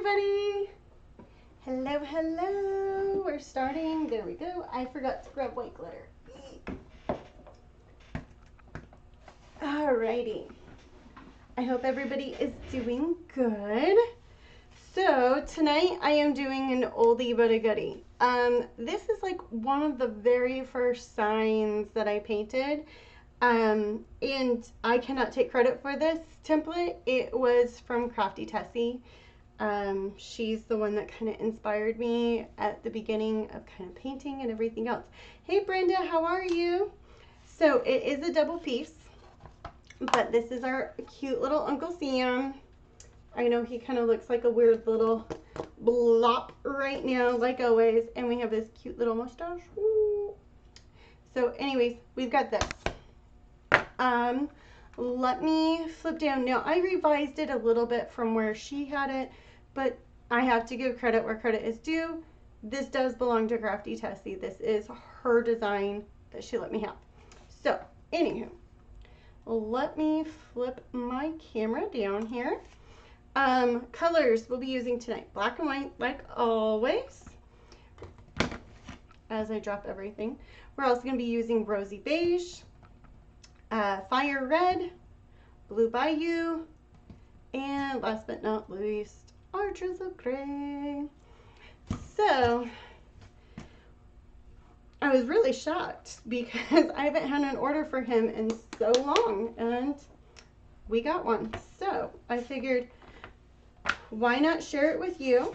everybody. Hello, hello. We're starting. There we go. I forgot to grab white glitter. Alrighty. I hope everybody is doing good. So tonight I am doing an oldie but a goodie. This is like one of the very first signs that I painted. And I cannot take credit for this template. It was from Crafty Tessie. She's the one that kind of inspired me at the beginning of kind of painting and everything else. Hey Brenda, how are you? So it is a double piece, but this is our cute little Uncle Sam. I know he kind of looks like a weird little blop right now, like always, and we have this cute little mustache. Woo. So anyways, we've got this. Let me flip down. Now I revised it a little bit from where she had it, but I have to give credit where credit is due. This does belong to Crafty Tessie. This is her design that she let me have. So, anywho, let me flip my camera down here. Colors we'll be using tonight. Black and white, like always. As I drop everything. We're also going to be using rosy beige, fire red, blue bayou, and last but not least, arches of gray. So I was really shocked because I haven't had an order for him in so long, and we got one. So I figured, why not share it with you?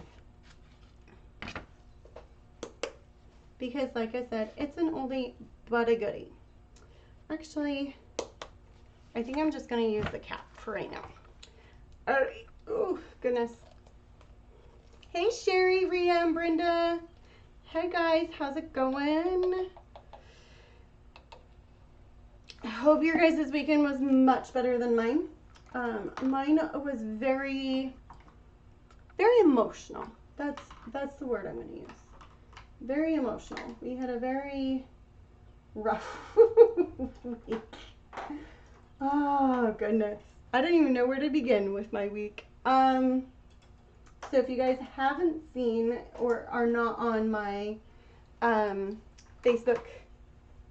Because like I said, it's an oldie but a goodie. Actually, I think I'm just going to use the cap for right now. All right. Oh, goodness. Hey, Sherry, Rhea, and Brenda. Hey, guys. How's it going? I hope your guys' weekend was much better than mine. Mine was very, very emotional. That's the word I'm going to use. Very emotional. We had a very rough week. Oh, goodness. I don't even know where to begin with my week. So if you guys haven't seen or are not on my Facebook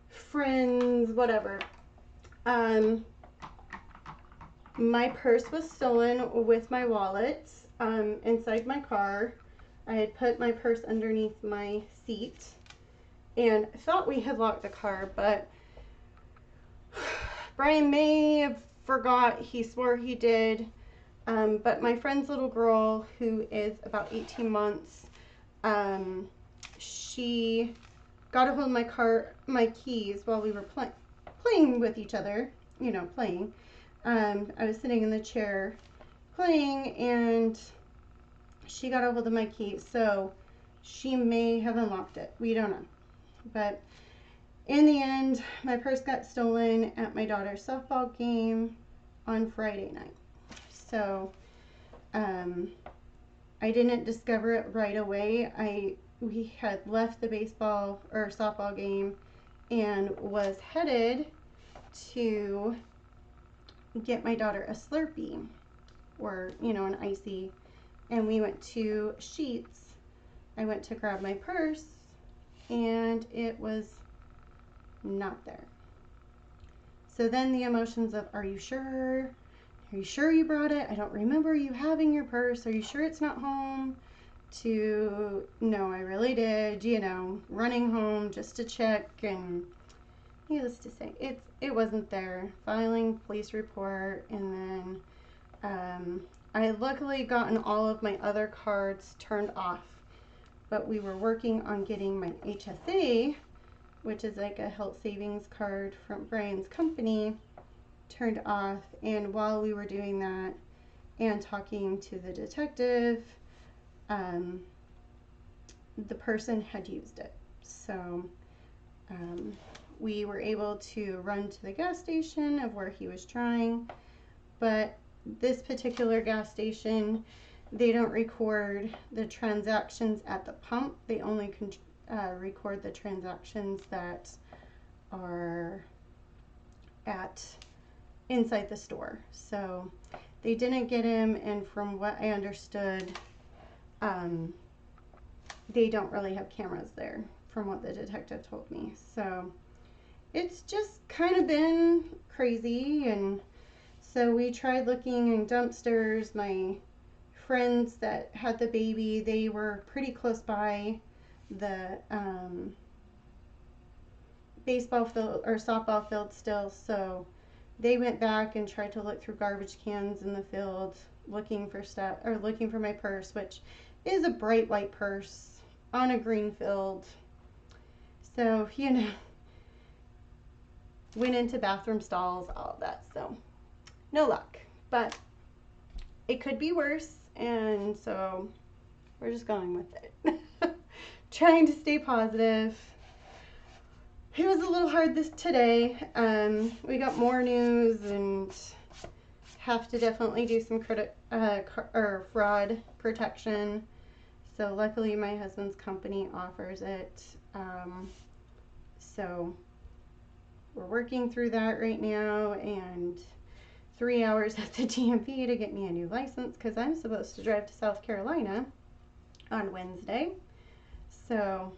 friends, whatever, my purse was stolen with my wallet inside my car. I had put my purse underneath my seat and thought we had locked the car, but Brian may have forgot. He swore he did. But my friend's little girl, who is about 18 months, she got a hold of my keys while we were playing with each other, playing. I was sitting in the chair playing, and she got a hold of my keys, so she may have unlocked it. We don't know. But in the end, my purse got stolen at my daughter's softball game on Friday night. So, I didn't discover it right away. We had left the softball game and was headed to get my daughter a Slurpee or, an icy, and we went to Sheetz. I went to grab my purse and it was not there. So then the emotions of, are you sure? Are you sure you brought it? I don't remember you having your purse. Are you sure it's not home? To, no, I really did, running home just to check, and needless to say, it wasn't there. Filing police report, and then I had luckily gotten all of my other cards turned off, but we were working on getting my HSA, which is like a health savings card from Brian's company, turned off. And while we were doing that and talking to the detective, the person had used it. So we were able to run to the gas station of where he was trying, but this particular gas station, they don't record the transactions at the pump. They only can record the transactions that are inside the store. So they didn't get him, and from what I understood, um, they don't really have cameras there, from what the detective told me. So it's just kind of been crazy. And so we tried looking in dumpsters. My friends that had the baby, they were pretty close by the baseball field or softball field still, so they went back and tried to look through garbage cans in the field looking for stuff, or looking for my purse, which is a bright white purse on a green field. So, went into bathroom stalls, all of that. So no luck, but it could be worse, and so we're just going with it. Trying to stay positive. It was a little hard today. We got more news and have to definitely do some fraud protection. So luckily my husband's company offers it. So we're working through that right now, and 3 hours at the DMV to get me a new license, because I'm supposed to drive to South Carolina on Wednesday. So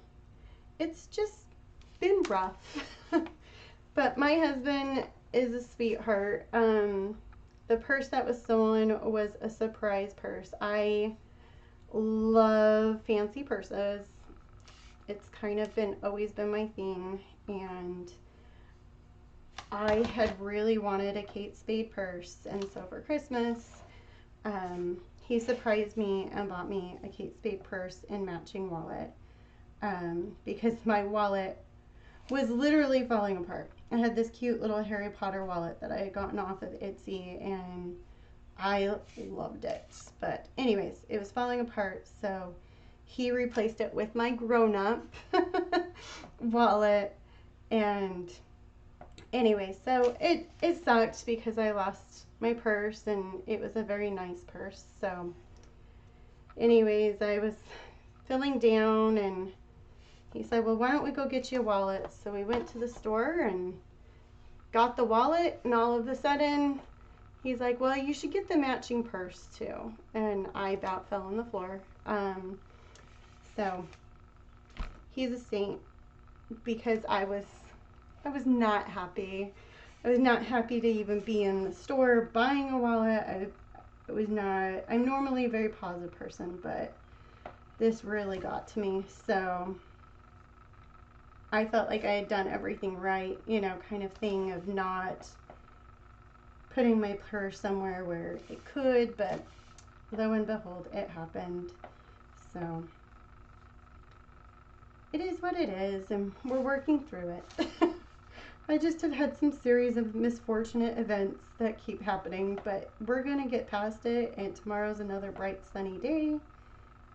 it's just been rough. But my husband is a sweetheart. The purse that was stolen was a surprise purse. I love fancy purses. It's kind of always been my thing, and I had really wanted a Kate Spade purse, and so for Christmas, he surprised me and bought me a Kate Spade purse and matching wallet, because my wallet was literally falling apart. I had this cute little Harry Potter wallet that I had gotten off of Etsy, and I loved it. But anyways, it was falling apart, so he replaced it with my grown-up wallet. And anyway, so it sucked because I lost my purse, and it was a very nice purse. So anyways, I was feeling down, and he said, well, why don't we go get you a wallet? So we went to the store and got the wallet, and all of a sudden he's like, well, you should get the matching purse too. And I about fell on the floor. So he's a saint, because I was not happy. I was not happy to even be in the store buying a wallet. I'm normally a very positive person, but this really got to me. So I felt like I had done everything right, kind of thing of not putting my purse somewhere where it could, but lo and behold, it happened. So it is what it is, and we're working through it. I just have had some series of misfortunate events that keep happening, but we're going to get past it, and tomorrow's another bright sunny day,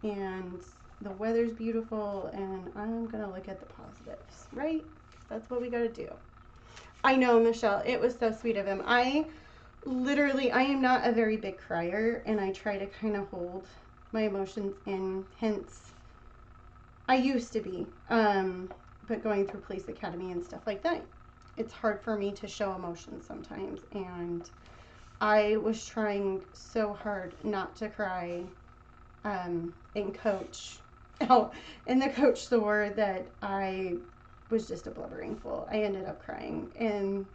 and the weather's beautiful, and I'm going to look at the positives, right? That's what we got to do. I know, Michelle, it was so sweet of him. I am not a very big crier, and I try to kind of hold my emotions in, hence, I used to be, but going through police academy and stuff like that, it's hard for me to show emotions sometimes, and I was trying so hard not to cry, in coach. Oh, and the coach swore that I was just a blubbering fool. I ended up crying, and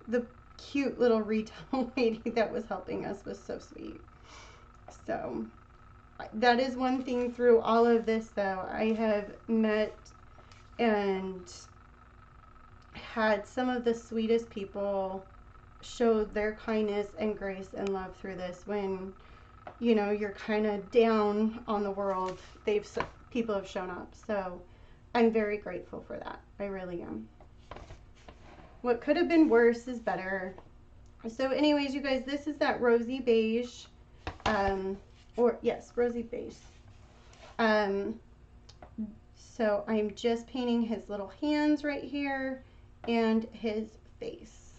the cute little retail lady that was helping us was so sweet. So that is one thing through all of this, though. I have met and had some of the sweetest people show their kindness and grace and love through this. When you're kind of down on the world, people have shown up. So I'm very grateful for that. I really am. What could have been worse is better. So anyways, you guys, this is that rosy beige, rosy beige. So I'm just painting his little hands right here and his face.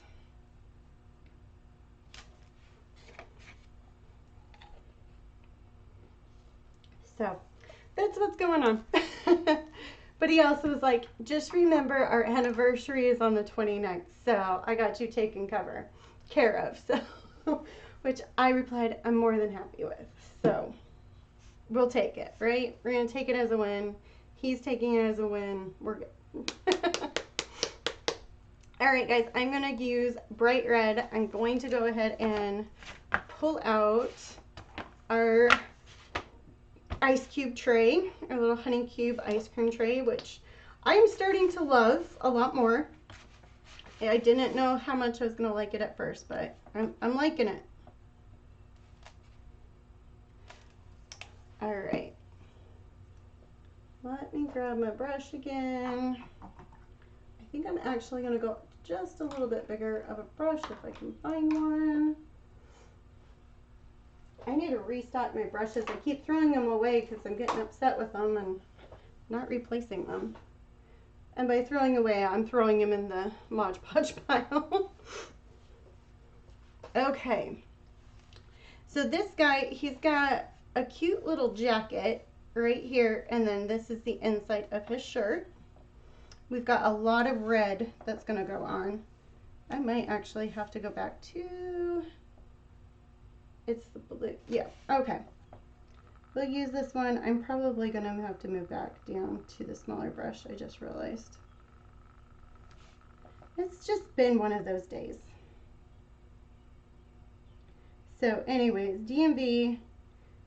So that's what's going on. But he also was like, just remember our anniversary is on the 29th. So I got you taken care of. So, which I replied, I'm more than happy with. So we'll take it, right? We're going to take it as a win. He's taking it as a win. We're good. All right, guys, I'm going to use bright red. I'm going to go ahead and pull out our ice cube tray, our little honey cube ice cream tray, which I'm starting to love a lot more. I didn't know how much I was going to like it at first, but I'm liking it. All right. Let me grab my brush again. I think I'm actually going to go just a little bit bigger of a brush if I can find one. I need to restock my brushes. I keep throwing them away because I'm getting upset with them and not replacing them. And by throwing away, I'm throwing them in the Mod Podge pile. Okay. So this guy, he's got a cute little jacket right here, and then this is the inside of his shirt. We've got a lot of red that's going to go on. I might actually have to go back to, it's the blue, yeah, okay. We'll use this one. I'm probably going to have to move back down to the smaller brush, I just realized. It's just been one of those days. So anyways, DMV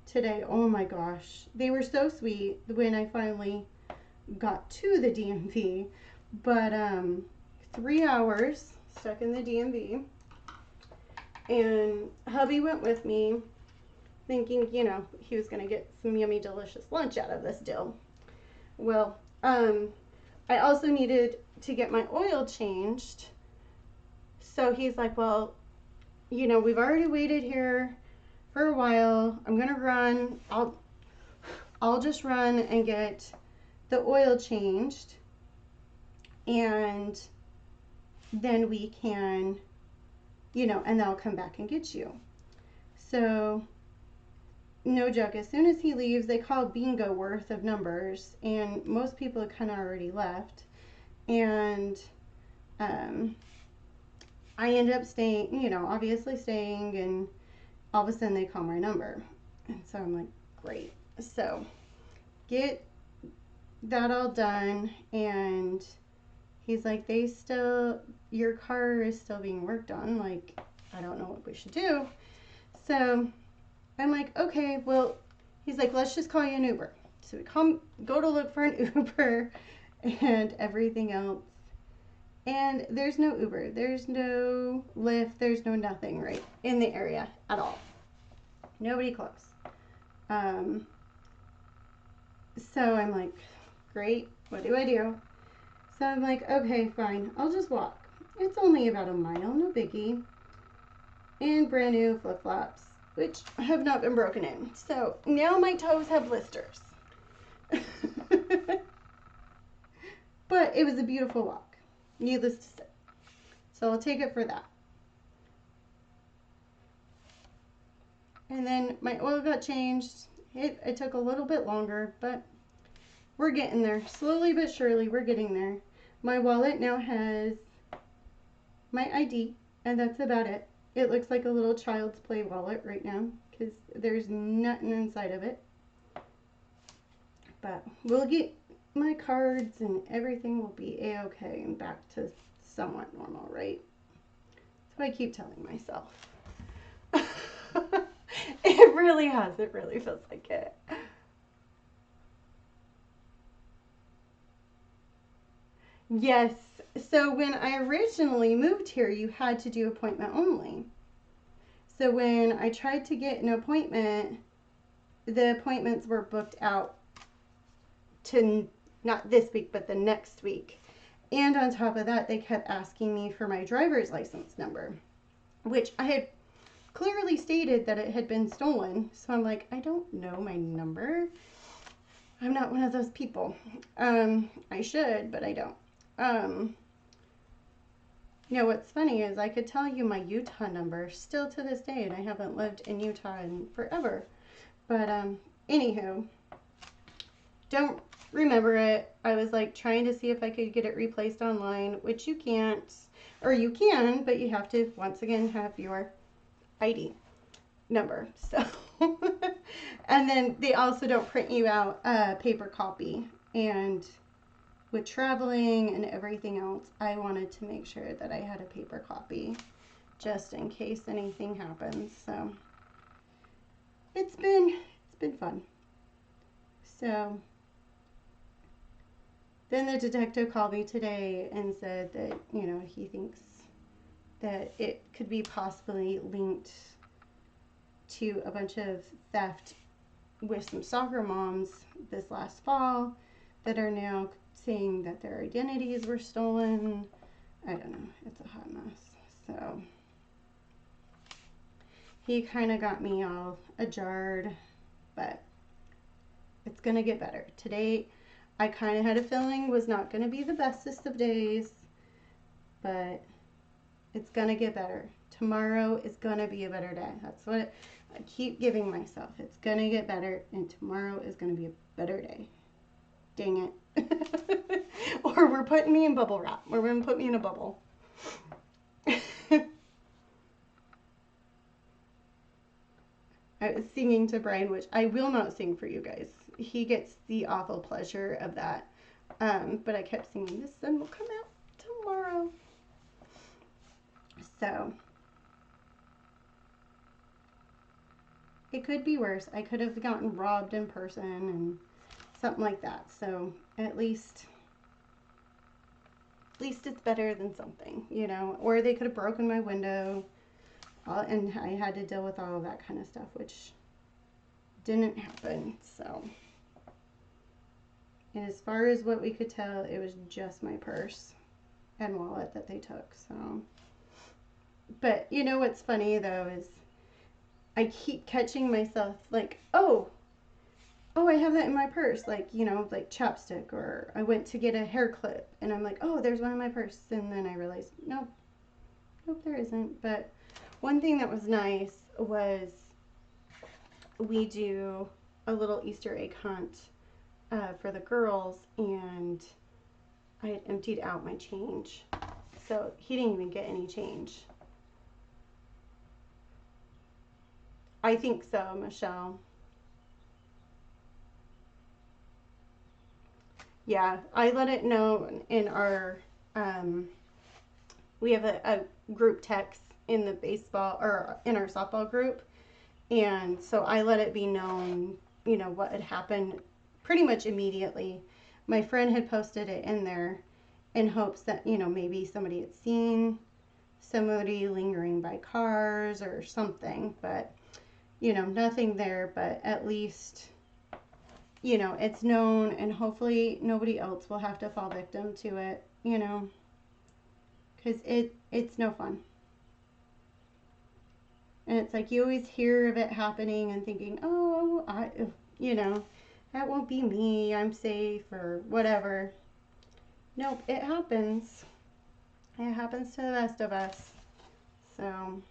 today, oh my gosh, they were so sweet when I finally got to the DMV, but 3 hours stuck in the DMV, and hubby went with me thinking, you know, he was gonna get some yummy delicious lunch out of this deal. Well, I also needed to get my oil changed, so he's like, well, you know, we've already waited here for a while, I'm gonna run, I'll just run and get the oil changed, and then we can, you know, and then I'll come back and get you. So no joke, as soon as he leaves, they call bingo worth of numbers, and most people had kind of already left, and I ended up staying, you know, obviously staying, and all of a sudden they call my number, and so I'm like, great. So get that all done, and he's like, your car is still being worked on, like, I don't know what we should do. So I'm like, okay, well, he's like, let's just call you an Uber. So we go to look for an Uber and everything else, and there's no Uber, there's no Lyft, there's no nothing right in the area at all. Nobody close. So I'm like, great, what do I do? So I'm like, okay, fine, I'll just walk. It's only about a mile, no biggie. And brand new flip-flops, which have not been broken in. So now my toes have blisters. But it was a beautiful walk, needless to say. So I'll take it for that. And then my oil got changed. It took a little bit longer, but we're getting there. Slowly but surely, we're getting there. My wallet now has my ID, and that's about it. It looks like a little child's play wallet right now because there's nothing inside of it. But we'll get my cards and everything will be a-okay and back to somewhat normal, right? That's what I keep telling myself. It really has. It really feels like it. Yes. So when I originally moved here, you had to do appointment only. So when I tried to get an appointment, the appointments were booked out to not this week, but the next week. And on top of that, they kept asking me for my driver's license number, which I had clearly stated that it had been stolen. So I'm like, I don't know my number. I'm not one of those people. I should, but I don't. You know, what's funny is I could tell you my Utah number still to this day, and I haven't lived in Utah in forever. But anywho, don't remember it. I was like trying to see if I could get it replaced online, which you can't, or you can, but you have to once again have your ID number. So And then they also don't print you out a paper copy. And with traveling and everything else, I wanted to make sure that I had a paper copy just in case anything happens. So it's been fun. So then the detective called me today and said that, you know, he thinks that it could be possibly linked to a bunch of theft with some soccer moms this last fall that are now saying that their identities were stolen. I don't know. It's a hot mess. So he kind of got me all ajarred, but it's going to get better. Today, I kind of had a feeling was not going to be the bestest of days, but it's going to get better. Tomorrow is going to be a better day. That's what I keep giving myself. It's going to get better, and tomorrow is going to be a better day. Dang it. Or we're putting me in bubble wrap. We're going to put me in a bubble. I was singing to Brian, which I will not sing for you guys. He gets the awful pleasure of that. But I kept singing, "The sun will come out tomorrow." So it could be worse. I could have gotten robbed in person and something like that. So at least it's better than something, you know. Or they could have broken my window, and I had to deal with all of that kind of stuff, which didn't happen. So, and as far as what we could tell, it was just my purse and wallet that they took. So, but you know what's funny though is I keep catching myself like, oh, I have that in my purse, like, you know, like chapstick, or I went to get a hair clip and I'm like, oh, there's one in my purse, and then I realized, nope, there isn't. But one thing that was nice was we do a little Easter egg hunt for the girls, and I had emptied out my change, so he didn't even get any change. I think so, Michelle. Yeah, I let it know in our, we have a group text in the baseball, or in our softball group. And so I let it be known, you know, what had happened pretty much immediately. My friend had posted it in there in hopes that, you know, maybe somebody had seen somebody lingering by cars or something. But, you know, nothing there, but at least, you know, it's known, and hopefully nobody else will have to fall victim to it, you know, because it's no fun. And it's like you always hear of it happening and thinking, oh, you know, that won't be me, I'm safe, or whatever. Nope, it happens. It happens to the best of us. So,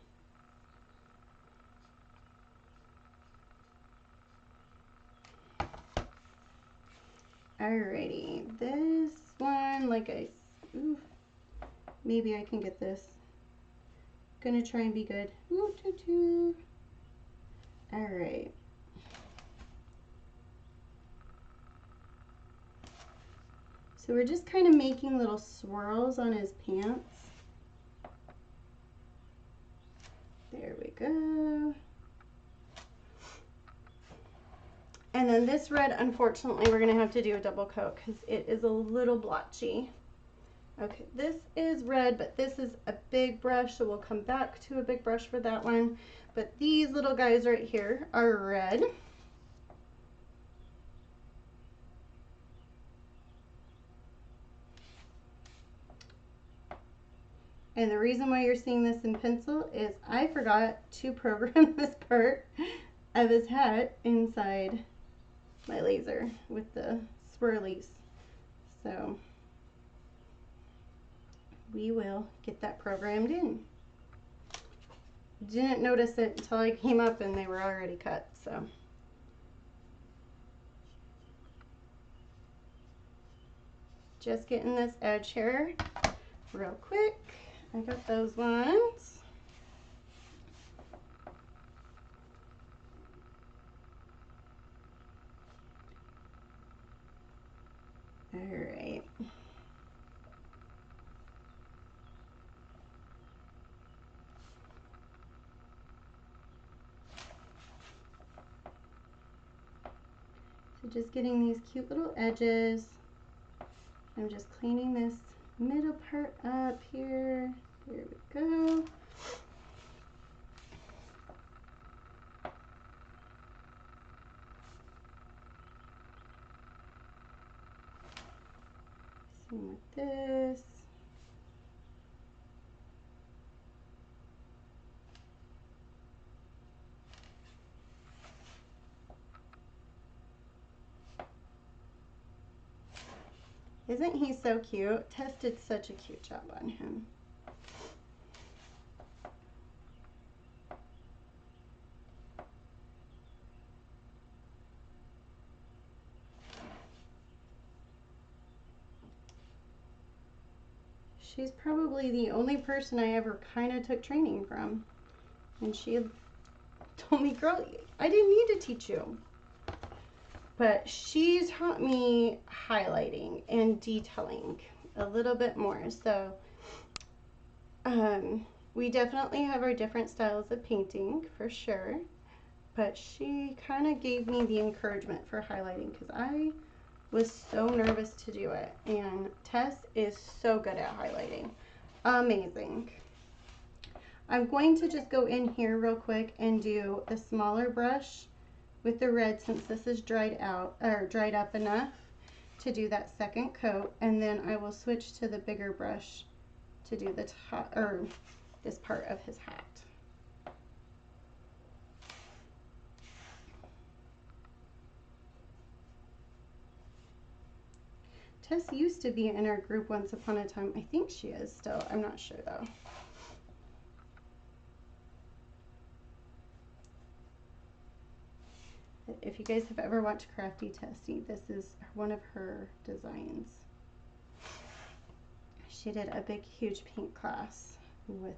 alrighty, this one, ooh, maybe I can get this. Gonna try and be good. Ooh, doo-doo. All right. So we're just kind of making little swirls on his pants. There we go. And then this red, unfortunately, we're gonna have to do a double coat because it is a little blotchy. Okay, this is red, but this is a big brush, so we'll come back to a big brush for that one. But these little guys right here are red. And the reason why you're seeing this in pencil is I forgot to program this part of his hat inside my laser with the swirlies. So we will get that programmed in. Didn't notice it until I came up and they were already cut, so. Just getting this edge here real quick. I got those ones. So just getting these cute little edges. I'm just cleaning this middle part up here. There we go. Same with this. Isn't he so cute? Tess did such a cute job on him. She's probably the only person I ever kind of took training from. And she told me, girl, I didn't need to teach you. But she taught me highlighting and detailing a little bit more. So we definitely have our different styles of painting for sure. But she kind of gave me the encouragement for highlighting because I was so nervous to do it. And Tess is so good at highlighting. Amazing. I'm going to just go in here real quick and do a smaller brush with the red since this is dried out or dried up enough to do that second coat, and then I will switch to the bigger brush to do the top or this part of his hat. Tess used to be in our group once upon a time. I think she is still. I'm not sure though. If you guys have ever watched Crafty Tessie, this is one of her designs. She did a big, huge paint class with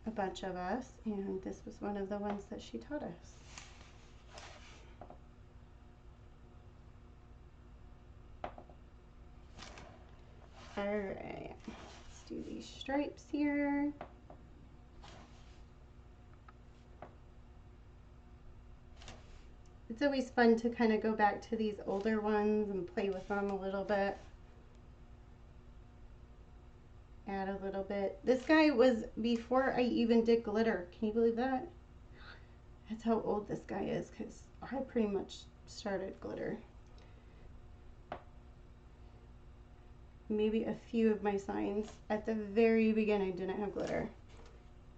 a bunch of us, and this was one of the ones that she taught us. All right, let's do these stripes here. It's always fun to kind of go back to these older ones and play with them a little bit. Add a little bit. This guy was before I even did glitter. Can you believe that? That's how old this guy is, because I pretty much started glitter. Maybe a few of my signs at the very beginning didn't have glitter.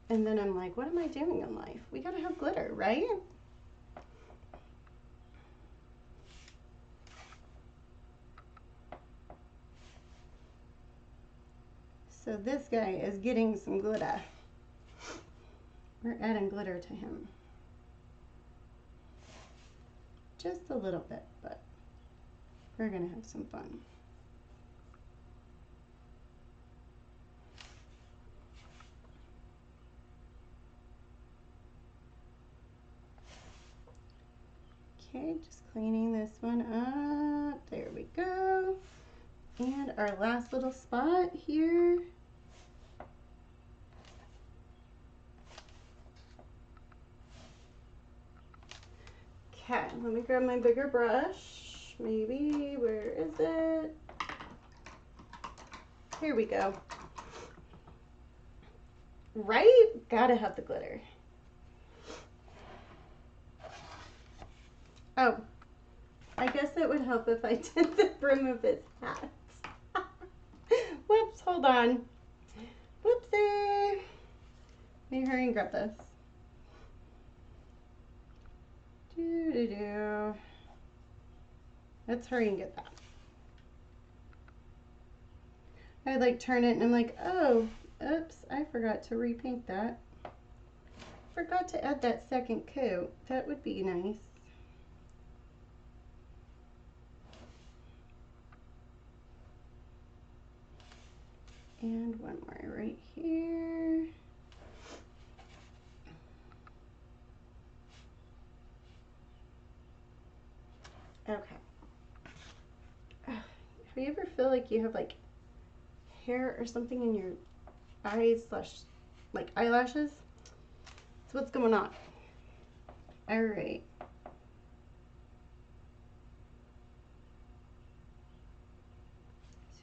And then I'm like, what am I doing in life? We gotta have glitter, right? So this guy is getting some glitter. We're adding glitter to him. Just a little bit, but we're gonna have some fun. Okay, just cleaning this one up. There we go. And our last little spot here. Okay, let me grab my bigger brush. Maybe, where is it? Here we go. Right? Gotta have the glitter. Oh, I guess it would help if I did the brim of his hat. Whoops, hold on. Whoopsie. Let me hurry and grab this. Doo-doo-doo. Let's hurry and get that. I like turn it and I'm like, oh, oops, I forgot to repaint that. Forgot to add that second coat. That would be nice. And one more right here. Okay. Have you ever feel like you have like hair or something in your eyes slash like eyelashes? That's what's going on. All right.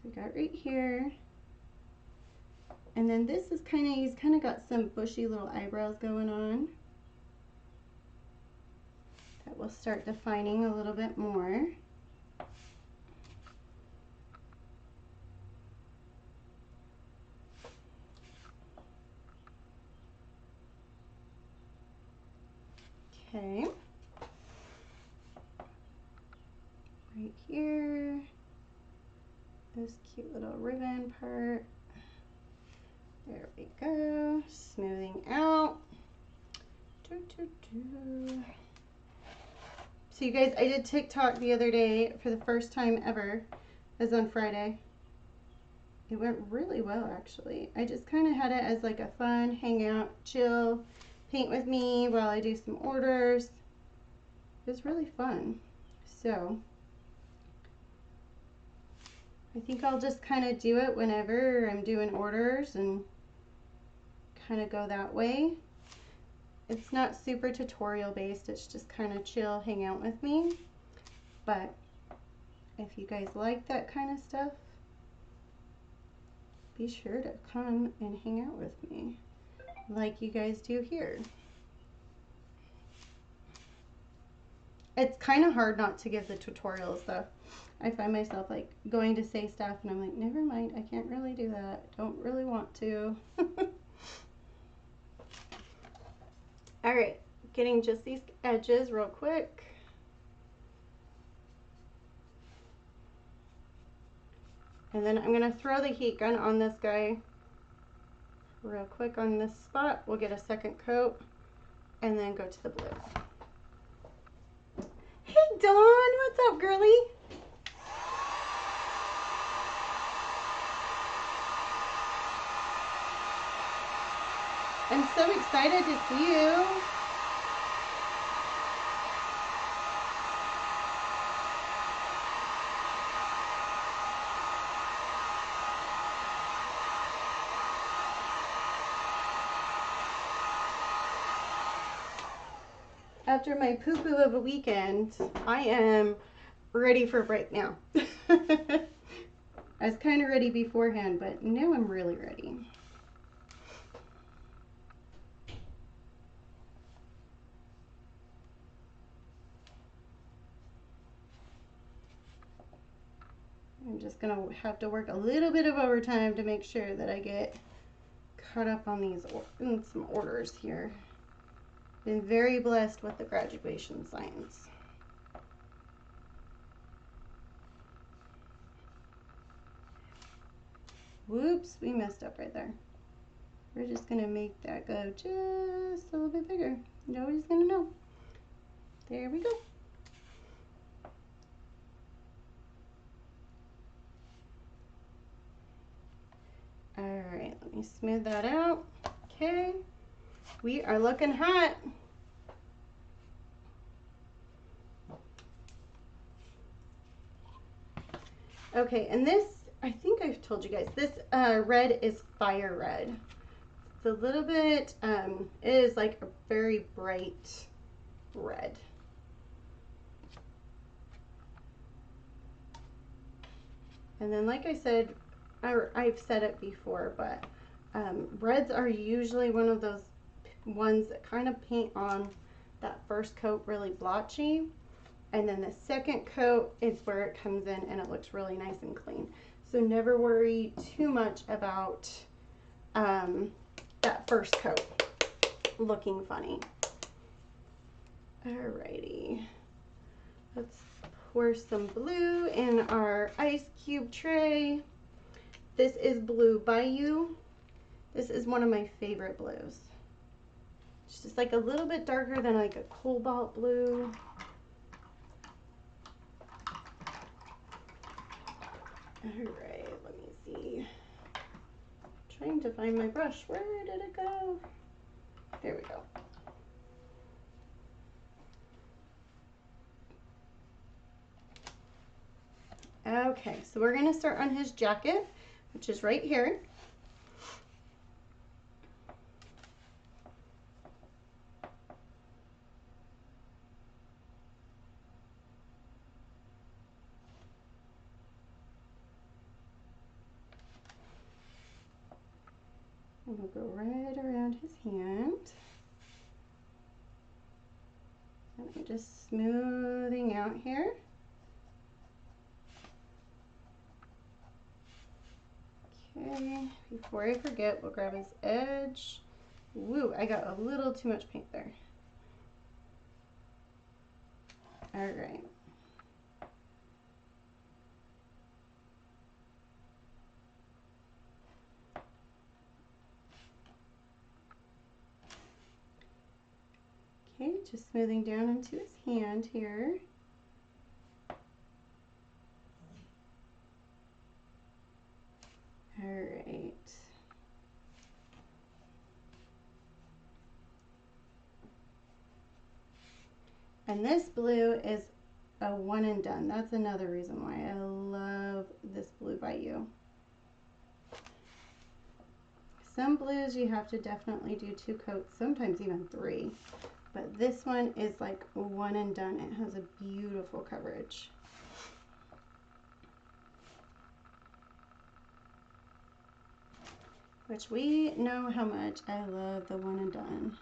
we got right here. And then this is he's kind of got some bushy little eyebrows going on. That will start defining a little bit more. Okay. Right here. This cute little ribbon part. There we go. Smoothing out. So you guys, I did TikTok the other day for the first time ever. It was on Friday. It went really well, actually. I just kind of had it as like a fun hangout, chill, paint with me while I do some orders. It was really fun. So I think I'll just kind of do it whenever I'm doing orders and kind of go that way. It's not super tutorial based, it's just kind of chill, hang out with me. But if you guys like that kind of stuff, be sure to come and hang out with me like you guys do here. It's kind of hard not to give the tutorials though. I find myself like going to say stuff and I'm like, never mind, I can't really do that. Don't really want to. All right, getting just these edges real quick. And then I'm gonna throw the heat gun on this guy real quick on this spot. We'll get a second coat and then go to the blue. Hey Dawn, what's up, girly? I'm so excited to see you. After my poo-poo of a weekend, I am ready for a break now. I was kind of ready beforehand, but now I'm really ready. I'm just gonna have to work a little bit of overtime to make sure that I get caught up on these some orders here. Been very blessed with the graduation signs. Whoops, we messed up right there. We're just gonna make that go just a little bit bigger. Nobody's gonna know. There we go. All right, let me smooth that out. Okay, we are looking hot. Okay, and this, I think I've told you guys, this red is fire red. It's a little bit, it is like a very bright red. And then like I said, I've said it before, but reds are usually one of those ones that kind of paint on that first coat really blotchy. And then the second coat is where it comes in and it looks really nice and clean. So never worry too much about that first coat looking funny. Alrighty, let's pour some blue in our ice cube tray. This is Blue Bayou. This is one of my favorite blues. It's just like a little bit darker than like a cobalt blue. Alright, let me see. Trying to find my brush. Where did it go? There we go. Okay, so we're going to start on his jacket, which is right here. I'm going to go right around his hand. And I'm just smoothing out here. Okay, before I forget, we'll grab his edge. Woo, I got a little too much paint there. All right. Okay, just smoothing down into his hand here. All right. And this blue is a one and done. That's another reason why I love this blue by you. Some blues you have to definitely do 2 coats, sometimes even 3. But this one is like one and done. It has a beautiful coverage. Which we know how much I love the one and done.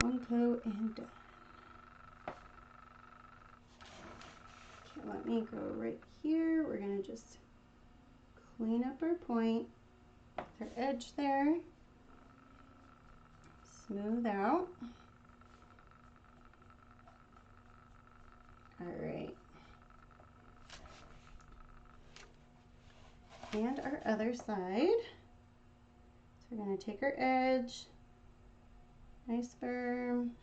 One coat and done. Okay, let me go right here. We're gonna just clean up our point, our edge there. Smooth out. All right. And our other side. So we're going to take our edge, nice firm.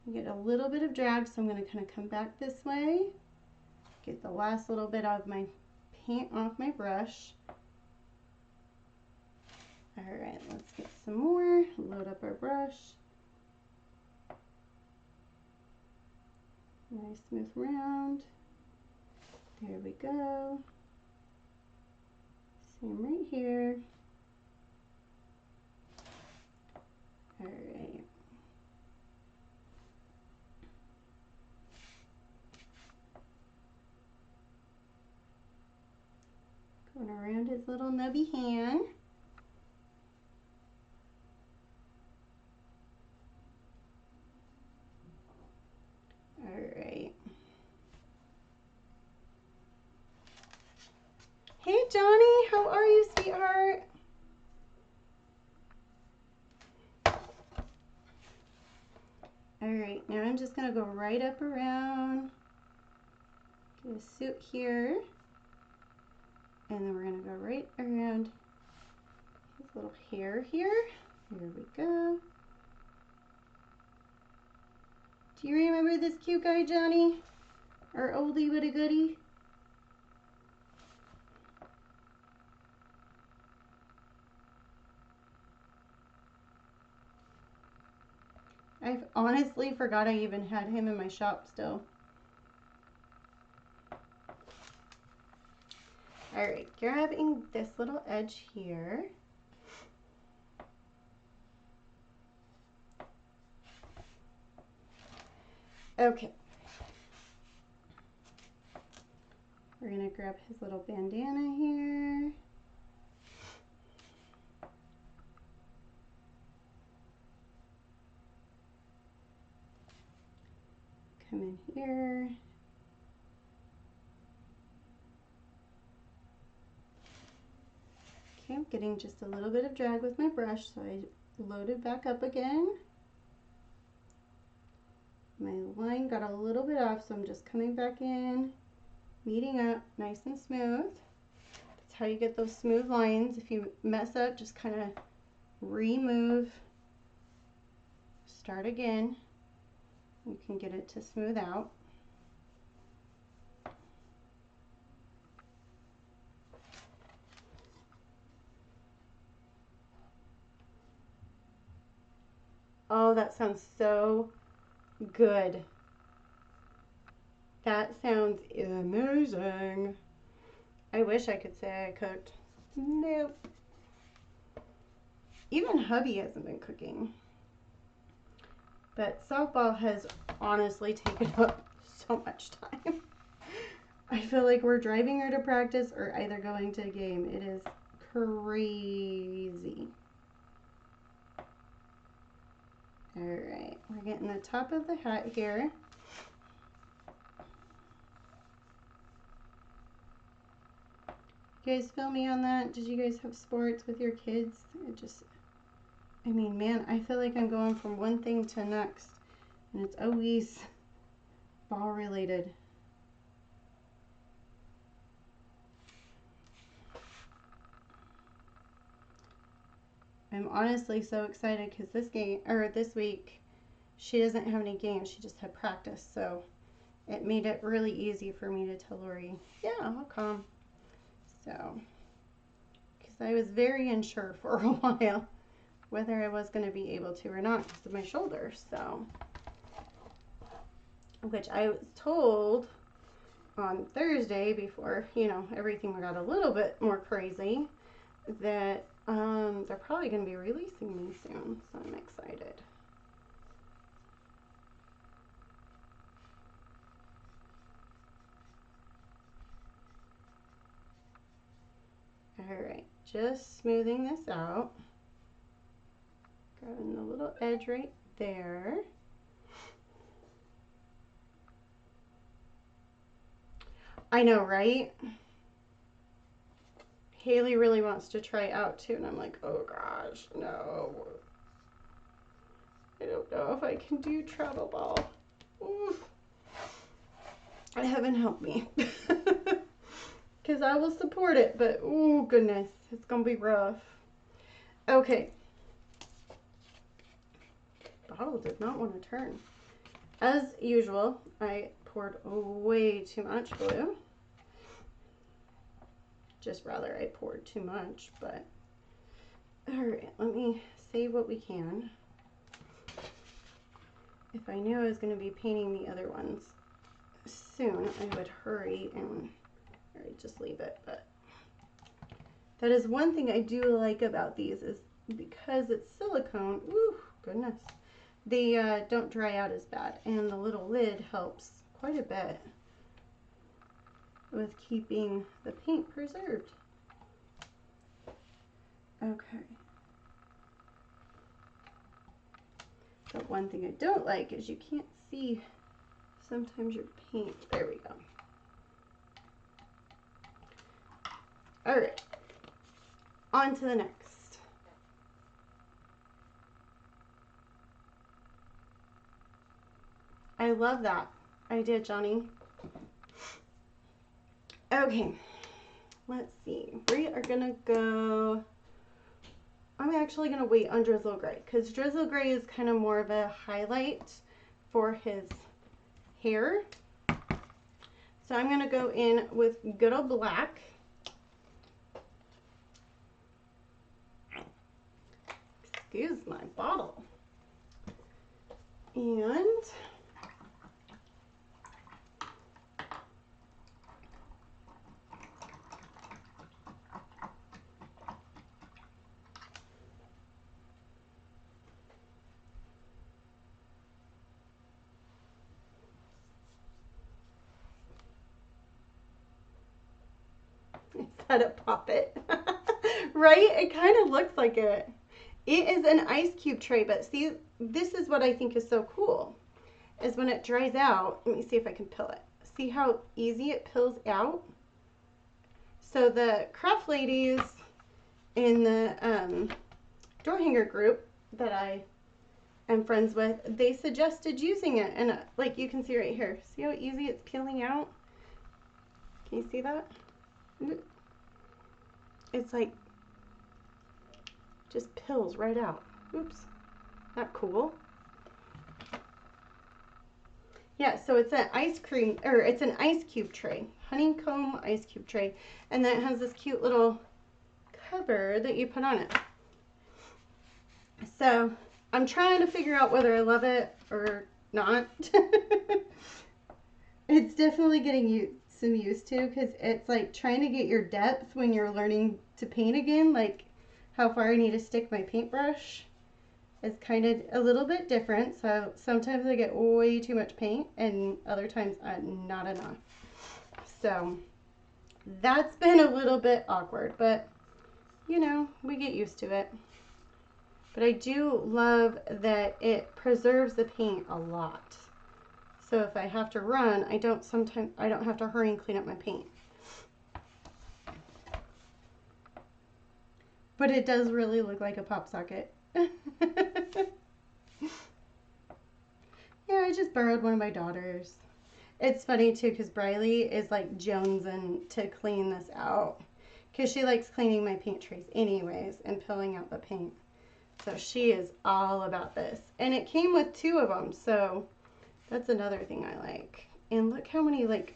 You get a little bit of drag, so I'm going to kind of come back this way. Get the last little bit of my paint off my brush. All right, let's get some more. Load up our brush. Nice smooth round. There we go. Same right here. All right. Going around his little nubby hand. All right. Hey Johnny, how are you, sweetheart? All right, now I'm just gonna go right up around, get a suit here, and then we're gonna go right around his little hair here. There we go. Do you remember this cute guy, Johnny? Our oldie but a goodie? I've honestly forgot I even had him in my shop still. All right, grabbing this little edge here. Okay. We're gonna grab his little bandana here. Come in here. Okay, I'm getting just a little bit of drag with my brush, so I load it back up again. My line got a little bit off, so I'm just coming back in, meeting up nice and smooth. That's how you get those smooth lines. If you mess up, just kind of remove, start again. You can get it to smooth out. Oh, that sounds so good. That sounds amazing. I wish I could say I cooked. Nope. Even hubby hasn't been cooking. But softball has honestly taken up so much time. I feel like we're driving her to practice or either going to a game. It is crazy. All right, we're getting the top of the hat here. You guys feel me on that? Did you guys have sports with your kids? I mean, man, I feel like I'm going from one thing to next, and it's always ball related. I'm honestly so excited because this week, she doesn't have any games. She just had practice, so it made it really easy for me to tell Lori, yeah, I'll come. So, because I was very unsure for a while whether I was going to be able to or not because of my shoulder. So, which I was told on Thursday before, everything got a little bit more crazy, that they're probably going to be releasing me soon. So I'm excited. All right, just smoothing this out. Grabbing the little edge right there. I know, right? Haley really wants to try out too, and I'm like, oh gosh, no. I don't know if I can do travel ball. Oof. Heaven help me. Because I will support it, but oh goodness, it's going to be rough. Okay. Bottle did not want to turn. As usual, I poured way too much glue. Just rather I poured too much, but all right, let me see what we can. If I knew I was going to be painting the other ones soon, I would hurry and just leave it. But that is one thing I do like about these, is because it's silicone, ooh, goodness, they don't dry out as bad, and the little lid helps quite a bit with keeping the paint preserved. Okay. But one thing I don't like is you can't see sometimes your paint. There we go. All right, on to the next. I love that idea, Johnny. Okay, let's see. We are gonna go, I'm actually gonna wait on Drizzle Gray because Drizzle Gray is kind of more of a highlight for his hair. So I'm gonna go in with good old black. Excuse my bottle. And is that a puppet? Right? It kind of looks like it. It is an ice cube tray, but see, this is what I think is so cool, is when it dries out, let me see if I can pill it. See how easy it pills out? So the craft ladies in the door hanger group that I am friends with, they suggested using it, and like you can see right here, see how easy it's peeling out? Can you see that? It's like just pills right out. Oops, not cool. Yeah, so it's an it's an ice cube tray, honeycomb ice cube tray, and then it has this cute little cover that you put on it. So I'm trying to figure out whether I love it or not. It's definitely getting some used to, because it's like trying to get your depth when you're learning to paint again, like how far I need to stick my paintbrush is kind of a little bit different. So sometimes I get way too much paint and other times not enough. So that's been a little bit awkward, but we get used to it. But I do love that it preserves the paint a lot. So if I have to run, I don't have to hurry and clean up my paint. But it does really look like a pop socket. Yeah, I just borrowed one of my daughters. It's funny too because Briley is like jonesing to clean this out because she likes cleaning my paint trays anyways and peeling out the paint. So she is all about this. And it came with 2 of them, so that's another thing I like. And look how many like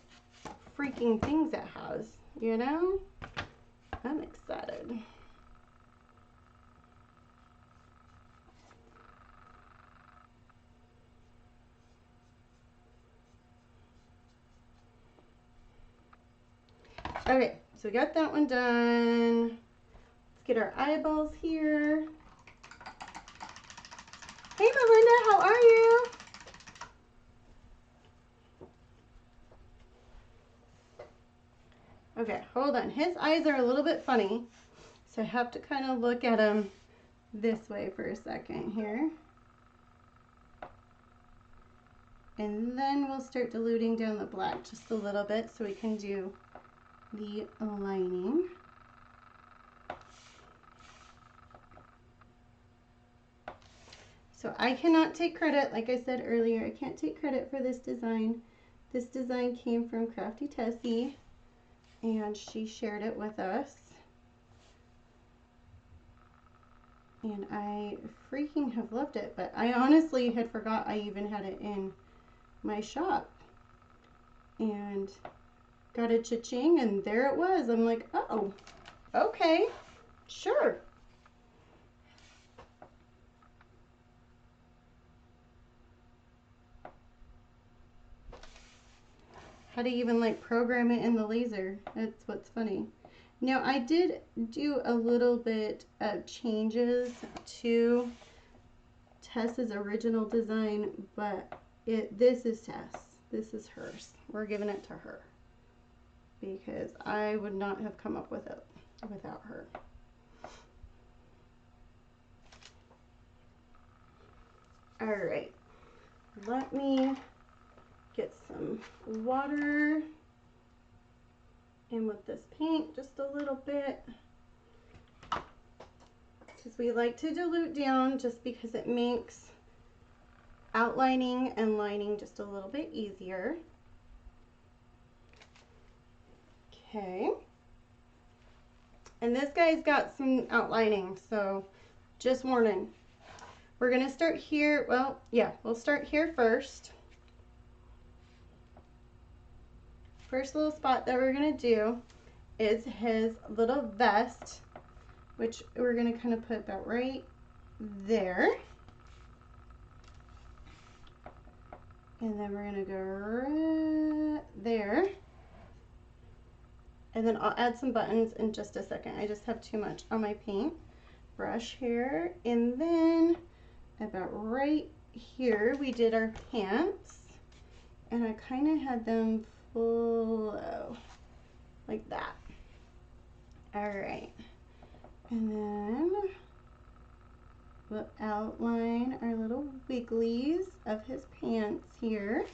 freaking things it has, you know? I'm excited. Okay, so we got that one done. Let's get our eyeballs here. Hey Melinda, how are you? Okay, hold on. His eyes are a little bit funny, so I have to kind of look at him this way for a second here. And then we'll start diluting down the black just a little bit so we can do the lining. So I cannot take credit, like I said earlier, I can't take credit for this design. This design came from Crafty Tessie, and she shared it with us. And I freaking have loved it, but I honestly had forgot I even had it in my shop. And got a cha-ching, and there it was. I'm like, oh, okay, sure. How to even like program it in the laser. That's what's funny. Now I did do a little bit of changes to Tess's original design, but this is Tess. This is hers. We're giving it to her because I would not have come up with it without her. All right, let me get some water in with this paint just a little bit because we like to dilute down just because it makes outlining and lining just a little bit easier. Okay, and this guy's got some outlining, so just warning. We're gonna start here. Well, yeah, we'll start here first. First little spot that we're gonna do is his little vest, which we're gonna kind of put about right there. And then we're gonna go right there. And then I'll add some buttons in just a second. I just have too much on my paint brush here. And then about right here, we did our pants. And I kind of had them flow like that. All right. And then we'll outline our little wigglies of his pants here.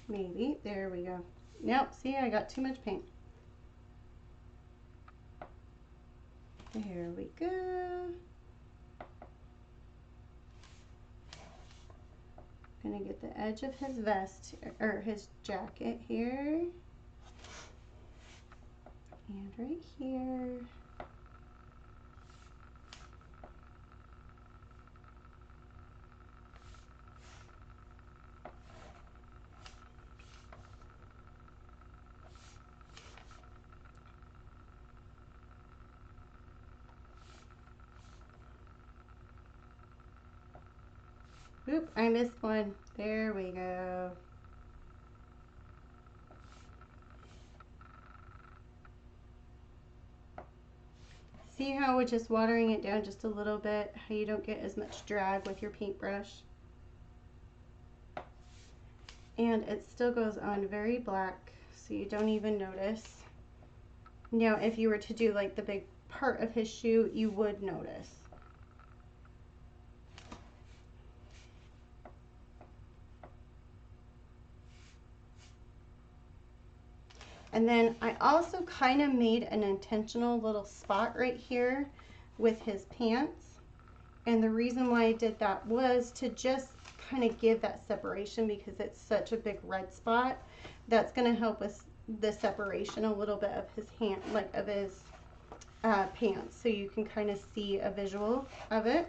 Maybe, there we go. Nope, see, I got too much paint. There we go. Gonna get the edge of his vest, or his jacket here. And right here. Oop, I missed one. There we go. See how with just watering it down just a little bit, how you don't get as much drag with your paintbrush? And it still goes on very black, so you don't even notice. Now, if you were to do like the big part of his shoe, you would notice. And then I also kind of made an intentional little spot right here with his pants. And the reason why I did that was to just kind of give that separation, because it's such a big red spot. That's going to help with the separation a little bit of his hand, like of his pants, so you can kind of see a visual of it.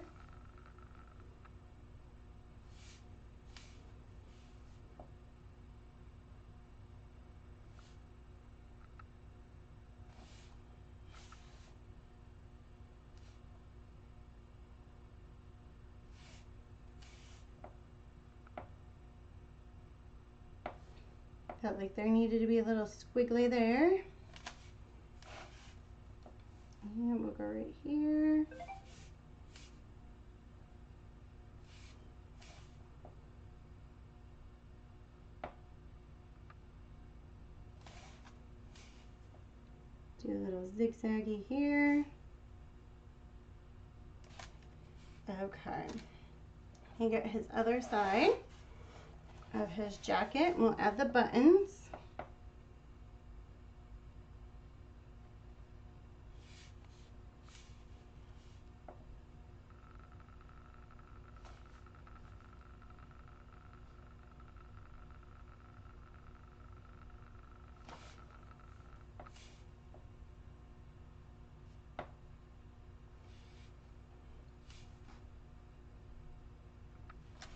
Felt like there needed to be a little squiggly there. And we'll go right here. Do a little zigzaggy here. Okay. And get his other side of his jacket. We'll add the buttons.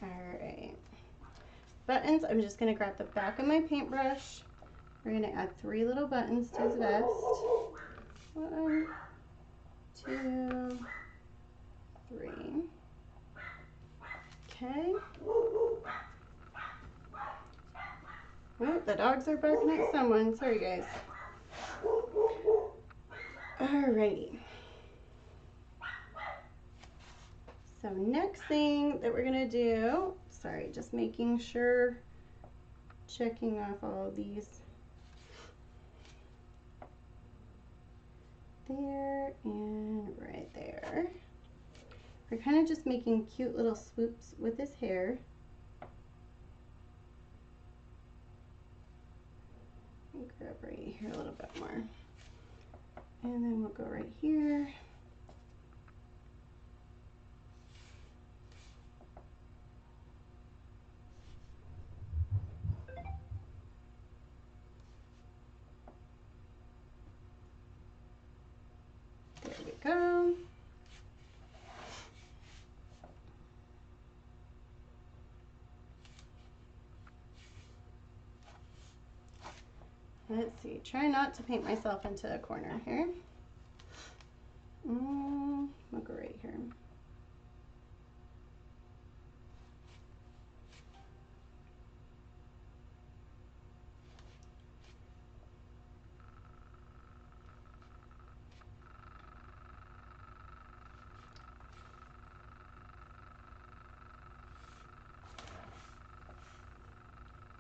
Alright. Buttons, I'm just going to grab the back of my paintbrush. We're going to add 3 little buttons to his vest. 1, 2, 3. Okay. Oh, the dogs are barking at someone. Sorry, guys. Alrighty. So next thing that we're going to do, sorry, just making sure, checking off all of these. There and right there. We're kind of just making cute little swoops with his hair. Grab right here a little bit more. And then we'll go right here. There we go. Let's see, try not to paint myself into a corner here. We'll go right here.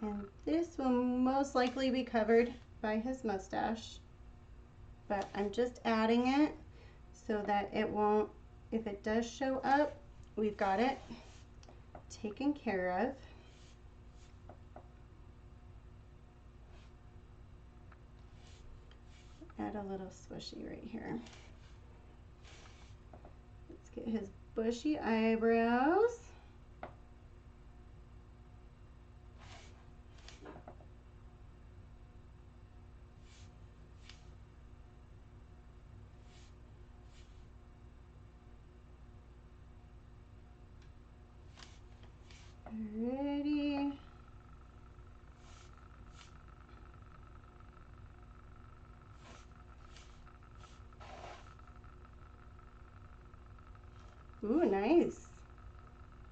And this will most likely be covered by his mustache, but I'm just adding it so that it won't, if it does show up, we've got it taken care of. Add a little swishy right here. Let's get his bushy eyebrows. Alrighty. Ooh, nice.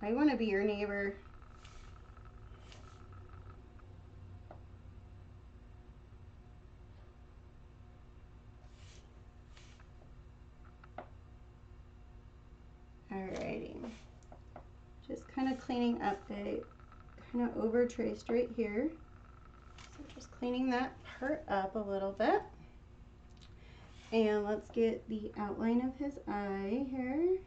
I want to be your neighbor. cleaning up the kind of over traced right here. So just cleaning that part up a little bit. And let's get the outline of his eye here.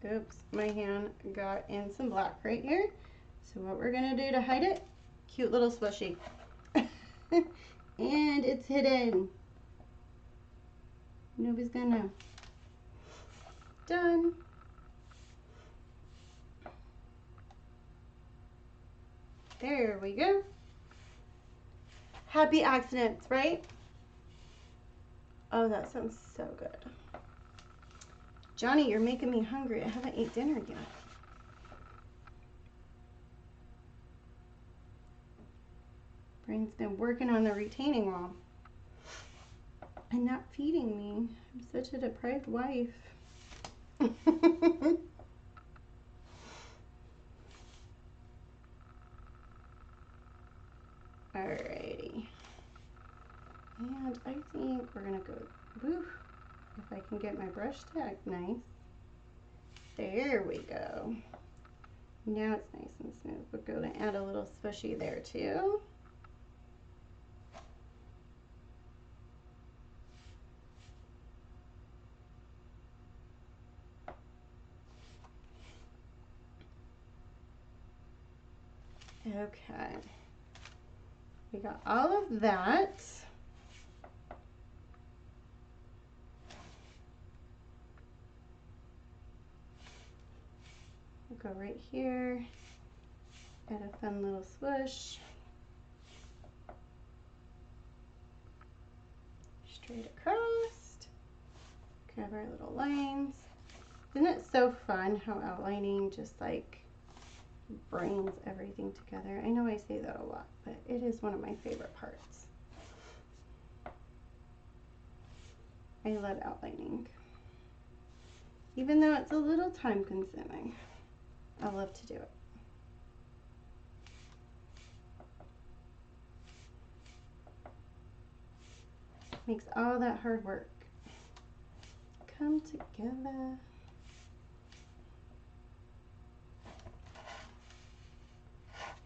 Oops, my hand got in some black right here. So what we're gonna do to hide it, cute little swishy. And it's hidden. Nobody's gonna know. Done. There we go. Happy accidents, right? Oh, that sounds so good. Johnny, you're making me hungry. I haven't ate dinner yet. Brain's been working on the retaining wall and not feeding me. I'm such a deprived wife. Alrighty. And I think we're gonna go, woo, if I can get my brush to act nice. There we go. Now it's nice and smooth. We're going to add a little swishy there too. Okay. We got all of that. We'll go right here. Add a fun little swoosh. Straight across. Grab our little lines. Isn't it so fun how outlining just like brings everything together? I know I say that a lot, but it is one of my favorite parts. I love outlining. Even though it's a little time consuming, I love to do it. Makes all that hard work come together.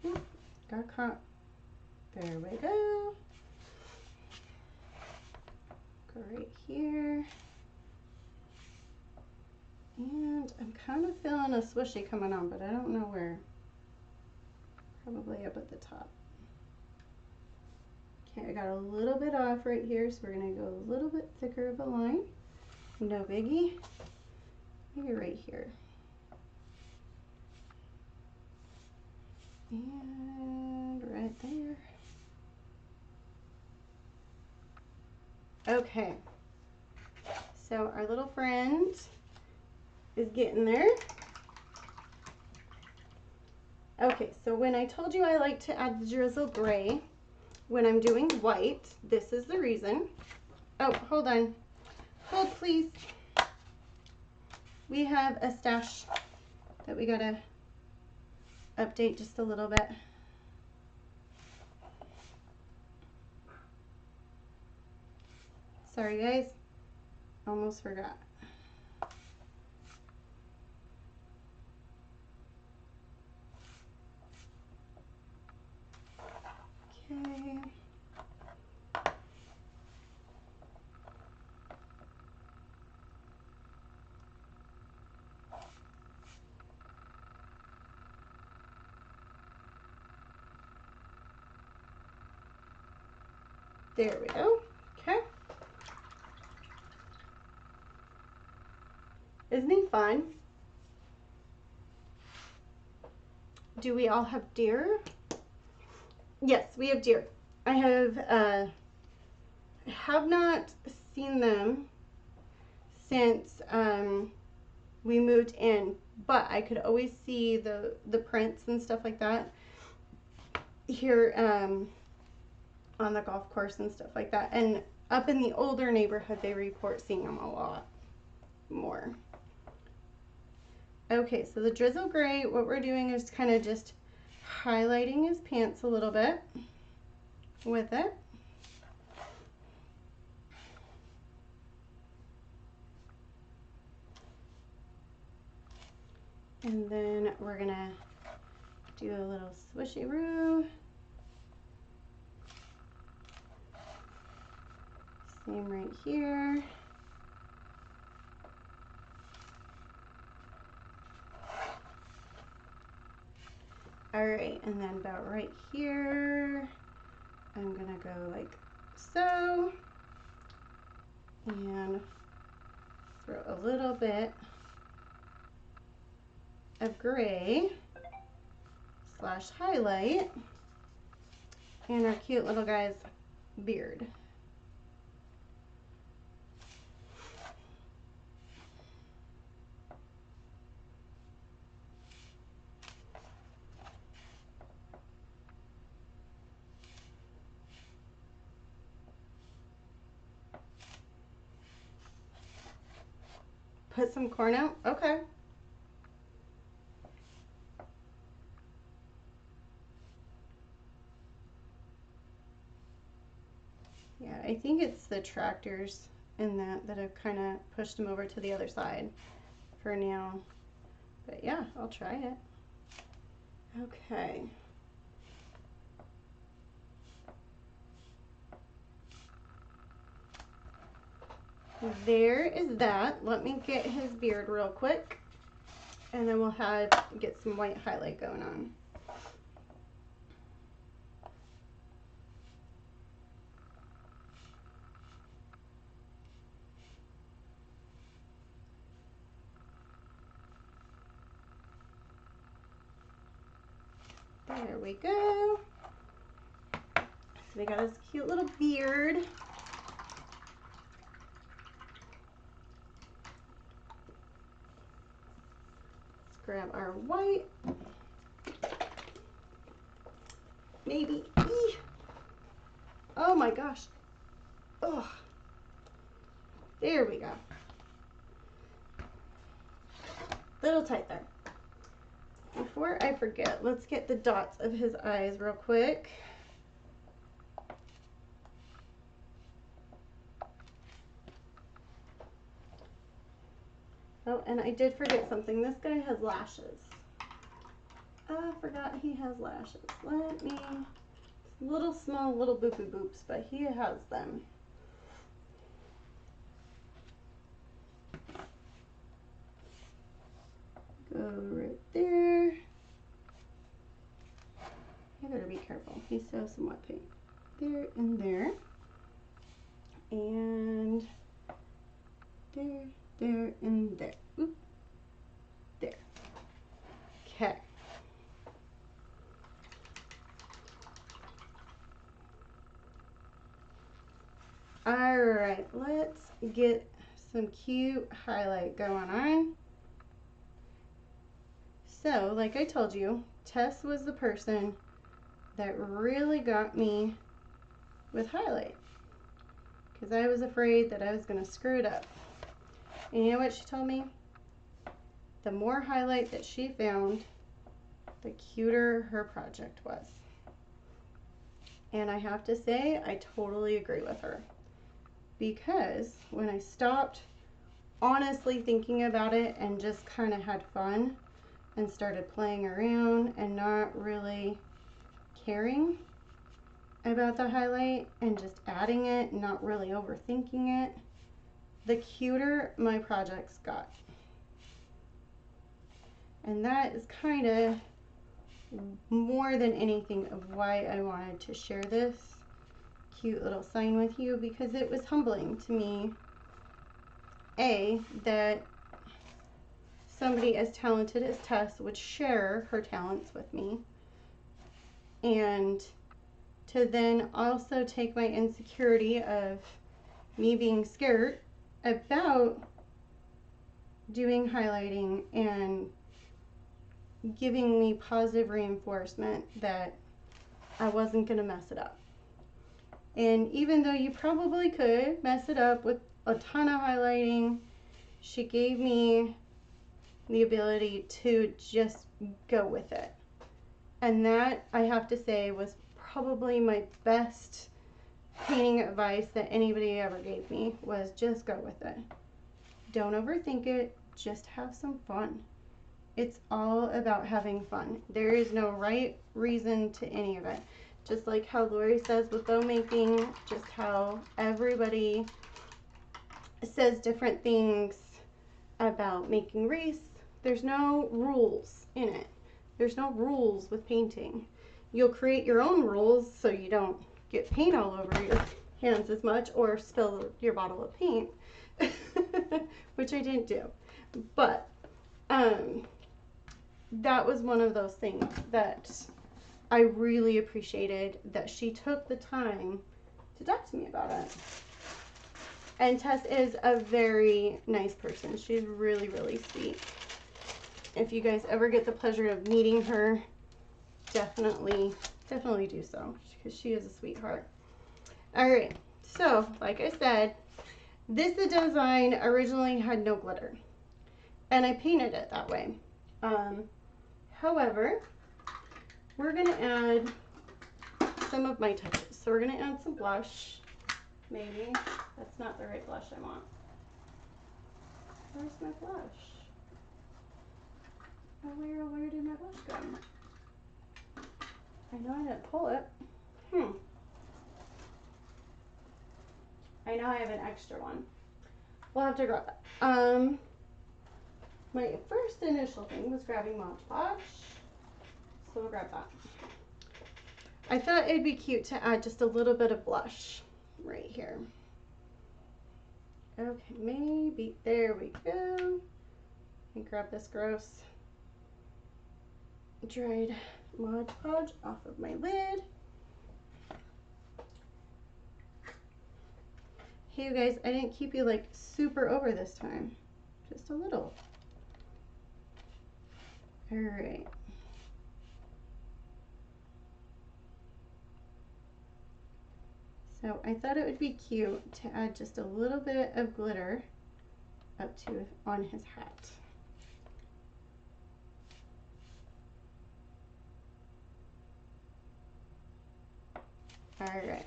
Oop, got caught. There we go. Go right here. And I'm kind of feeling a swishy coming on, but I don't know where. Probably up at the top. Okay, I got a little bit off right here, so we're going to go a little bit thicker of a line. No biggie. Maybe right here. And right there. Okay. So our little friend is getting there. Okay, so when I told you I like to add the drizzle gray when I'm doing white, this is the reason. Oh, hold on. Hold, please. We have a stash that we gotta update just a little bit. Sorry, guys. Almost forgot. Okay. There we go. Okay. Isn't he fun? Do we all have deer? Yes, we have deer. I have not seen them since we moved in, but I could always see the prints and stuff like that here on the golf course and stuff like that. And up in the older neighborhood, they report seeing them a lot more. Okay, so the drizzle gray, what we're doing is kind of just highlighting his pants a little bit with it. And then we're gonna do a little swishy-roo. Same right here. All right, and then about right here, I'm gonna go like so, and throw a little bit of gray / highlight in our cute little guy's beard. Put some corn out? Okay. Yeah, I think it's the tractors in that have kind of pushed them over to the other side for now. But yeah, I'll try it. Okay. There is that. Let me get his beard real quick, and then we'll get some white highlight going on. There we go. So we got his cute little beard. Let's grab our white. Maybe. Oh my gosh. Oh. There we go. Little tight there. Before I forget, let's get the dots of his eyes real quick. Oh, and I did forget something. This guy has lashes. I forgot he has lashes. Let me, little small little boopy boops, but he has them. Go right there. I better be careful. He still has some wet paint. There and there. And there, there, and there. Oop. There. Okay. All right, let's get some cute highlight going on. So, like I told you, Tess was the person that really got me with highlight, because I was afraid that I was going to screw it up. And you know what she told me? The more highlight that she found, the cuter her project was. And I have to say, I totally agree with her. Because when I stopped honestly thinking about it and just kind of had fun and started playing around and not really caring about the highlight and just adding it, not really overthinking it, the cuter my projects got. And that is kind of more than anything of why I wanted to share this cute little sign with you, because it was humbling to me, that somebody as talented as Tess would share her talents with me, and to then also take my insecurity of me being scared about doing highlighting and giving me positive reinforcement that I wasn't going to mess it up. And even though you probably could mess it up with a ton of highlighting, she gave me the ability to just go with it. And that, I have to say, was probably my best painting advice that anybody ever gave me, was just go with it. Don't overthink it, just have some fun. It's all about having fun. There is no right reason to any of it. Just like how Lori says with bow making, just how everybody says different things about making wreaths. There's no rules in it. There's no rules with painting. You'll create your own rules so you don't get paint all over your hands as much or spill your bottle of paint, which I didn't do. But that was one of those things that I really appreciated, that she took the time to talk to me about it. And Tess is a very nice person. She's really, really sweet. If you guys ever get the pleasure of meeting her, definitely do so, because she is a sweetheart. All right, so like I said, this design originally had no glitter, and I painted it that way. However, we're gonna add some of my touches. So we're gonna add some blush. Maybe that's not the right blush I want. Where's my blush? Oh, where did my blush go? I know I didn't pull it. I know I have an extra one. We'll have to grab it. My first initial thing was grabbing Mod Podge, so we'll grab that. I thought it'd be cute to add just a little bit of blush right here. Okay, maybe, there we go. And grab this gross dried Mod Podge off of my lid. Hey you guys, I didn't keep you like super over this time, just a little. All right. So I thought it would be cute to add just a little bit of glitter up to on his hat. All right.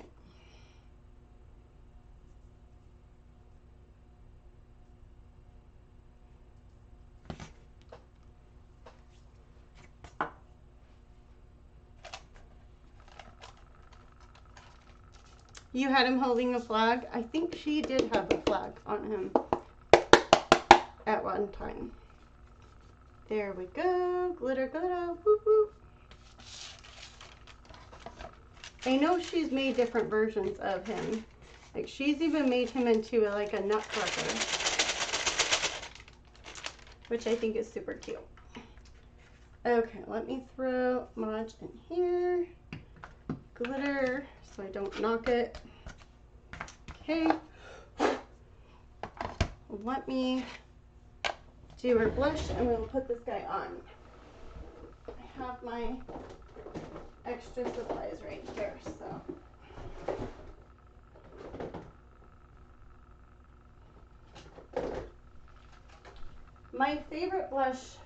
You had him holding a flag. I think she did have a flag on him at one time. There we go. Glitter, glitter. Whoop, whoop. I know she's made different versions of him. Like she's even made him into like a nutcracker, which I think is super cute. Okay, let me throw Mod in here. Glitter so I don't knock it. Okay. Let me do her blush and we'll put this guy on. I have my extra supplies right here, so. My favorite blush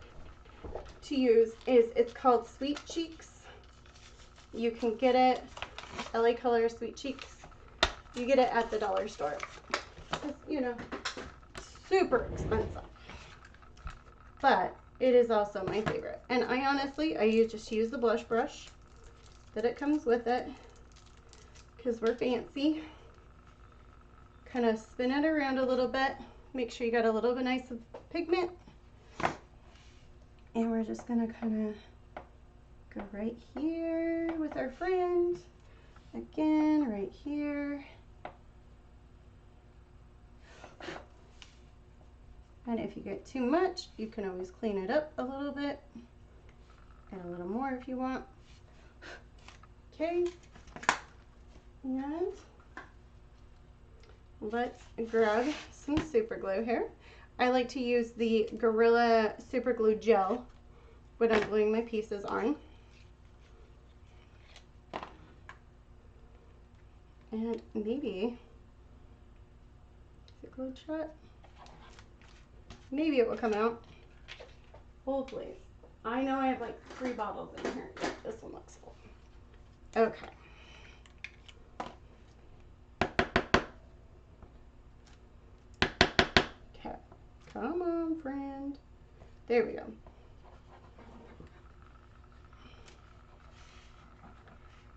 to use is, it's called Sweet Cheeks. You can get it, LA Color Sweet Cheeks. You get it at the dollar store. It's, you know, super expensive. But it is also my favorite. And I honestly, just use the blush brush that it comes with it, because we're fancy. Kind of spin it around a little bit. Make sure you got a little bit nice of pigment. And we're just gonna kind of go right here with our friend. Again, right here. And if you get too much, you can always clean it up a little bit. Add a little more if you want. Okay. And let's grab some super glue here. I like to use the Gorilla Super Glue Gel when I'm gluing my pieces on. And maybe, is it glued shut? Maybe it will come out. Hold please. I know I have like 3 bottles in here. This one looks full. Okay. Okay. Come on, friend. There we go.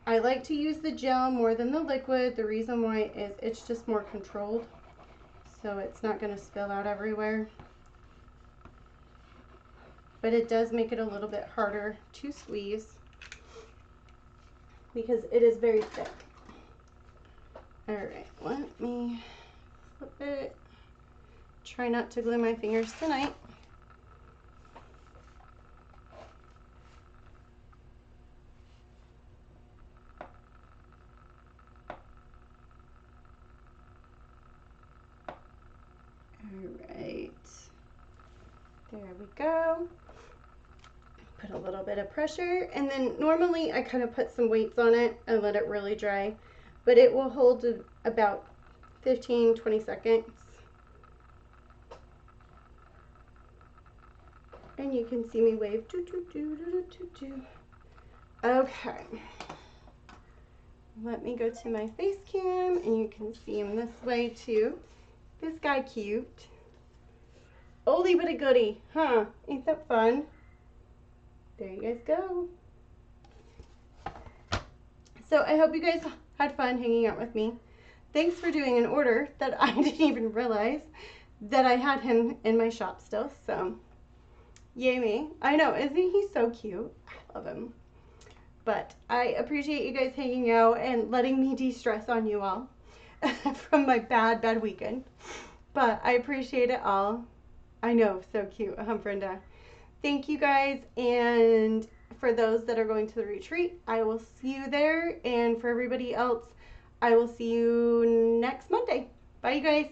I like to use the gel more than the liquid. The reason why is it's just more controlled, so it's not going to spill out everywhere. But it does make it a little bit harder to squeeze because it is very thick. All right, let me flip it. Try not to glue my fingers tonight. All right, there we go. Put a little bit of pressure, and then normally I kind of put some weights on it and let it really dry, but it will hold about 15-20 seconds. And you can see me wave. Okay. Let me go to my face cam, and you can see him this way too. This guy cute. Oldie but a goodie, huh? Ain't that fun? There you guys go. So I hope you guys had fun hanging out with me. Thanks for doing an order that I didn't even realize that I had him in my shop still. So yay me. I know, isn't he so cute? I love him. But I appreciate you guys hanging out and letting me de-stress on you all from my bad weekend. But I appreciate it all. I know, so cute, Brenda. Thank you guys, and for those that are going to the retreat, I will see you there, and for everybody else, I will see you next Monday. Bye, you guys.